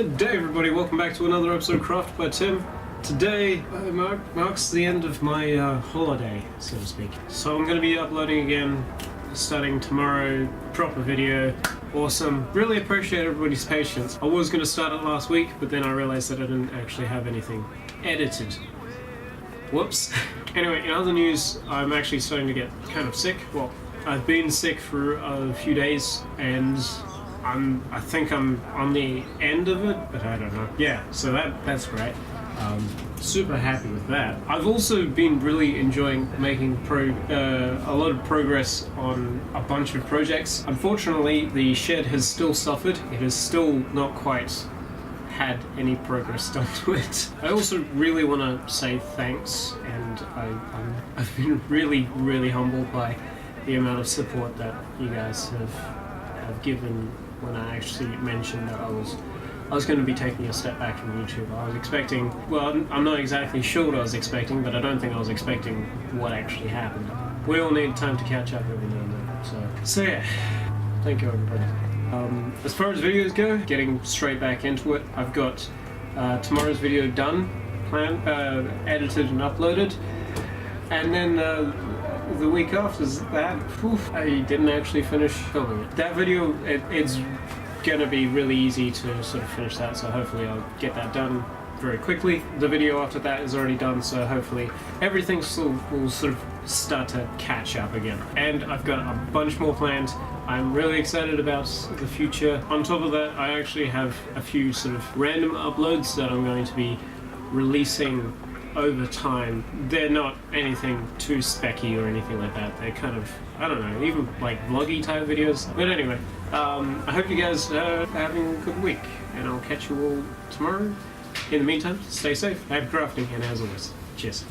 Good day everybody, welcome back to another episode of Craft by Tim. Today marks the end of my holiday, so to speak. So I'm going to be uploading again, starting tomorrow, proper video. Awesome. Really appreciate everybody's patience. I was going to start it last week, but then I realized that I didn't actually have anything edited. Whoops. Anyway, in other news, I'm actually starting to get kind of sick. Well, I've been sick for a few days, and I think I'm on the end of it, but I don't know. Yeah, so that's great. Super happy with that. I've also been really enjoying making a lot of progress on a bunch of projects. Unfortunately, the shed has still suffered. It has still not quite had any progress done to it. I also really want to say thanks, and I've been really humbled by the amount of support that you guys have given when I actually mentioned that I was going to be taking a step back from YouTube. I was expecting, well, I'm not exactly sure what I was expecting, but I don't think I was expecting what actually happened. We all need time to catch up every now and then. So yeah, thank you everybody. As far as videos go, getting straight back into it, I've got tomorrow's video done, edited and uploaded, and then the week after that, I didn't actually finish filming it. That video, it's gonna be really easy to sort of finish that, so hopefully I'll get that done very quickly. The video after that is already done, so hopefully everything will sort of start to catch up again. And I've got a bunch more planned. I'm really excited about the future. On top of that, I actually have a few sort of random uploads that I'm going to be releasing over time. They're not anything too specky or anything like that. They're kind of, I don't know, even like vloggy type videos. But anyway, I hope you guys are having a good week, and I'll catch you all tomorrow. In the meantime, stay safe, happy crafting, and as always, cheers.